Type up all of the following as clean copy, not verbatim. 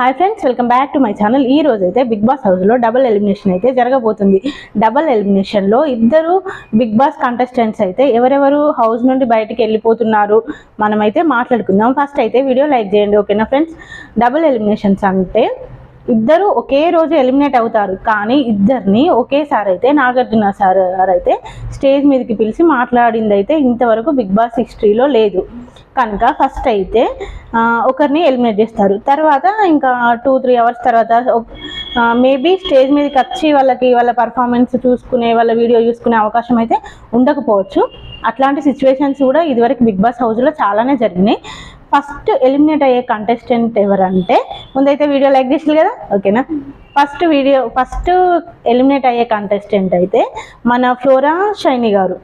Hi friends, welcome back to my channel. ఈ రోజు అయితే బిగ్ బాస్ హౌస్లో డబుల్ ఎలిమినేషన్ అయితే జరగబోతుంది. డబుల్ ఎలిమినేషన్లో ఇద్దరు బిగ్ బాస్ కంటెస్టెంట్స్ అయితే ఎవరెవరు హౌస్ నుండి బయటికి వెళ్ళిపోతున్నారు మనమైతే మాట్లాడుకుందాం. ఫస్ట్ అయితే వీడియో లైక్ చేయండి, ఓకేనా ఫ్రెండ్స్. డబుల్ ఎలిమినేషన్స్ అంటే ఇద్దరు ఒకే రోజు ఎలిమినేట్ అవుతారు, కానీ ఇద్దరిని ఒకేసారి అయితే నాగార్జున సార్ గారు అయితే స్టేజ్ మీదకి పిలిచి మాట్లాడింది అయితే ఇంతవరకు బిగ్ బాస్ హిస్టరీలో లేదు. కనుక ఫస్ట్ అయితే ఒకరిని ఎలిమినేట్ చేస్తారు. తర్వాత ఇంకా 2-3 అవర్స్ తర్వాత మేబీ స్టేజ్ మీదకి వచ్చి వాళ్ళ పర్ఫార్మెన్స్ చూసుకునే, వాళ్ళ వీడియో చూసుకునే అవకాశం అయితే ఉండకపోవచ్చు. అట్లాంటి సిచ్యువేషన్స్ కూడా ఇదివరకు బిగ్ బాస్ హౌస్లో చాలానే జరిగినాయి. ఫస్ట్ ఎలిమినేట్ అయ్యే కంటెస్టెంట్ ఎవరంటే, ముందైతే వీడియో లైక్ చేసారు కదా, ఓకేనా. ఫస్ట్ ఎలిమినేట్ అయ్యే కంటెస్టెంట్ అయితే మన ఫ్లోరా షైనీ గారు.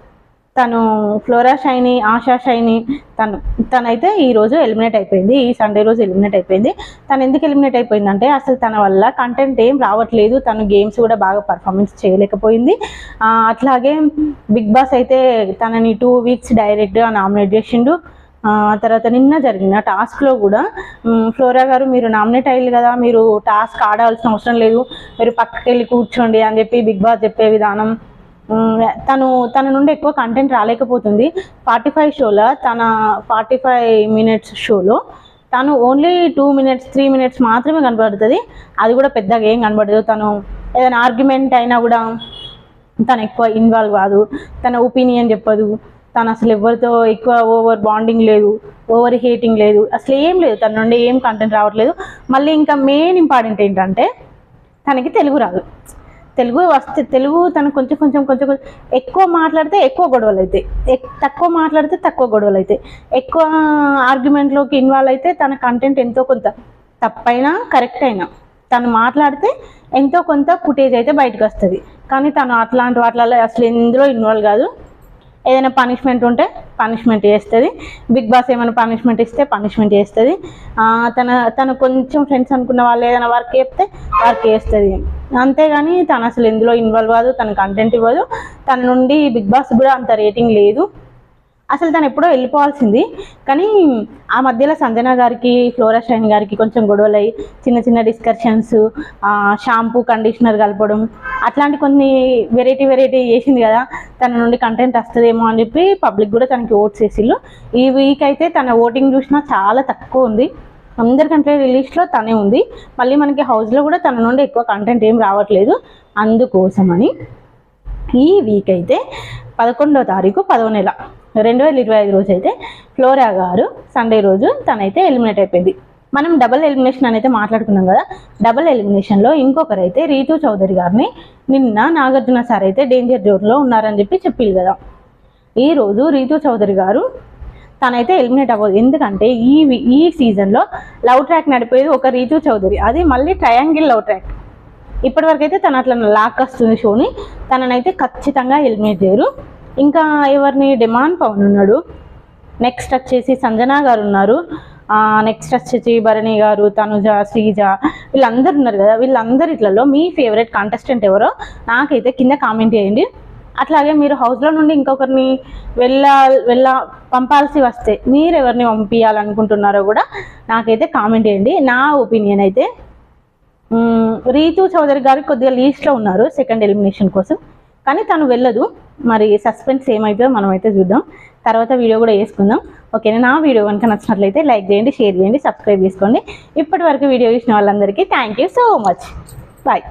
ఫ్లోరా షైనీ, ఆశా షైనీ తనైతే ఈరోజు ఎలిమినేట్ అయిపోయింది. ఈ సండే రోజు ఎలిమినేట్ అయిపోయింది. తను ఎందుకు ఎలిమినేట్ అయిపోయిందంటే, అసలు తన వల్ల కంటెంట్ ఏం రావట్లేదు, తను గేమ్స్ కూడా బాగా పర్ఫార్మెన్స్ చేయలేకపోయింది. అట్లాగే బిగ్ బాస్ అయితే తనని 2 వీక్స్ డైరెక్ట్గా నామినేట్ చేసిండు. తర్వాత నిన్న జరిగిన టాస్క్లో కూడా ఫ్లోరా గారు, మీరు నామినేట్ అయ్యారు కదా, మీరు టాస్క్ ఆడాల్సిన అవసరం లేదు, మీరు పక్కకి వెళ్ళి కూర్చోండి అని చెప్పి బిగ్ బాస్ చెప్పే విధానం, తన నుండి ఎక్కువ కంటెంట్ రాలేకపోతుంది. 45 షోలో 45 మినిట్స్ షోలో తను ఓన్లీ 2 మినిట్స్ 3 మినిట్స్ మాత్రమే కనబడుతుంది. అది కూడా పెద్దగా ఏం కనబడదు. తను ఏదైనా ఆర్గ్యుమెంట్ అయినా కూడా తను ఎక్కువ ఇన్వాల్వ్ కాదు, తన ఒపీనియన్ చెప్పదు. తను అసలు ఎవరితో ఎక్కువ ఓవర్ బాండింగ్ లేదు, ఓవర్ హేటింగ్ లేదు, అసలు ఏం లేదు. తన నుండి ఏం కంటెంట్ రావట్లేదు. మళ్ళీ ఇంకా మెయిన్ ఇంపార్టెంట్ ఏంటంటే, తనకి తెలుగు రాదు. తెలుగు తను కొంచెం ఎక్కువ మాట్లాడితే ఎక్కువ గొడవలు అవుతాయి, తక్కువ మాట్లాడితే తక్కువ గొడవలు అవుతాయి. ఎక్కువ ఆర్గ్యుమెంట్లోకి ఇన్వాల్వ్ అయితే తన కంటెంట్ ఎంతో కొంత, తప్పైనా కరెక్ట్ అయినా తను మాట్లాడితే ఎంతో కొంత ఫుటేజ్ అయితే బయటకు వస్తుంది. కానీ తను అట్లాంటి వాటిలలో అసలు ఎందులో ఇన్వాల్వ్ కాదు. ఏదైనా పనిష్మెంట్ ఉంటే పనిష్మెంట్ చేస్తుంది, బిగ్ బాస్ ఏమైనా పనిష్మెంట్ ఇస్తే పనిష్మెంట్ చేస్తుంది. తను కొంచెం ఫ్రెండ్స్ అనుకున్న వాళ్ళు ఏదైనా వర్క్ చెప్తే వర్క్ చేస్తుంది. అంతేగాని తను అసలు ఎందులో ఇన్వాల్వ్ కాదు, తన కంటెంట్ ఇవ్వదు. తన నుండి బిగ్ బాస్ కూడా అంత రేటింగ్ లేదు. అసలు తను ఎప్పుడో వెళ్ళిపోవాల్సింది. కానీ ఆ మధ్యలో సంజన గారికి, ఫ్లోరా షైన్ గారికి కొంచెం గొడవలు అయ్యి చిన్న డిస్కషన్స్, షాంపూ కండిషనర్ కలపడం, అట్లాంటి కొన్ని వెరైటీ చేసింది కదా. తన నుండి కంటెంట్ వస్తుందేమో అని చెప్పి పబ్లిక్ కూడా తనకి ఓట్స్ వేసిళ్ళు. ఈ వీక్ అయితే తన ఓటింగ్ చూసినా చాలా తక్కువ ఉంది. అందరికంటే రిలీజ్లో తనే ఉంది. మళ్ళీ మనకి హౌస్లో కూడా తన నుండి ఎక్కువ కంటెంట్ ఏం రావట్లేదు. అందుకోసమని ఈ వీక్ అయితే 11వ తారీఖు 10వ నెల 2025 రోజు అయితే ఫ్లోరా గారు సండే రోజు తనైతే ఎలిమినేట్ అయిపోయింది. మనం డబుల్ ఎలిమినేషన్ అనేది మాట్లాడుకున్నాం కదా. డబుల్ ఎలిమినేషన్లో ఇంకొకరైతే రీతూ చౌదరి గారిని నిన్న నాగార్జున సార్ అయితే డేంజర్ జోన్లో ఉన్నారని చెప్పి చెప్పిల్లు కదా. ఈరోజు రీతూ చౌదరి గారు తనైతే ఎలిమినేట్ అవ్వదు. ఎందుకంటే ఈ సీజన్లో లవ్ ట్రాక్ నడిపేది ఒక రీతూ చౌదరి, అది మళ్ళీ ట్రయాంగిల్ లవ్ ట్రాక్. ఇప్పటివరకు అయితే తను అట్లా లాక్ వస్తుంది షోని. తననైతే ఖచ్చితంగా ఎలిమినేట్ చేయరు. ఇంకా ఎవరిని, డిమాండ్ పవన్ ఉన్నాడు, నెక్స్ట్ వచ్చేసి సంజన గారు ఉన్నారు, నెక్స్ట్ వచ్చేసి భరణి గారు, తనుజ, శ్రీజ, వీళ్ళందరూ ఉన్నారు కదా. వీళ్ళందరిట్లలో మీ ఫేవరెట్ కంటెస్టెంట్ ఎవరో నాకైతే కింద కామెంట్ చేయండి. అట్లాగే మీరు హౌస్లో నుండి ఇంకొకరిని పంపాల్సి వస్తే మీరు ఎవరిని పంపించాలనుకుంటున్నారో కూడా నాకైతే కామెంట్ చేయండి. నా ఒపీనియన్ అయితే రీతూ చౌదరి గారు కొద్దిగా లీస్ట్లో ఉన్నారు సెకండ్ ఎలిమినేషన్ కోసం, కానీ తను వెళ్ళదు. మరి సస్పెన్స్ ఏమైతుందో మనమైతే చూద్దాం, తర్వాత వీడియో కూడా వేసుకుందాం, ఓకేనా. నా వీడియో కనుక నచ్చినట్లయితే లైక్ చేయండి, షేర్ చేయండి, సబ్స్క్రైబ్ చేసుకోండి. ఇప్పటి వరకు వీడియో చూసిన వాళ్ళందరికీ thank you so much. Bye.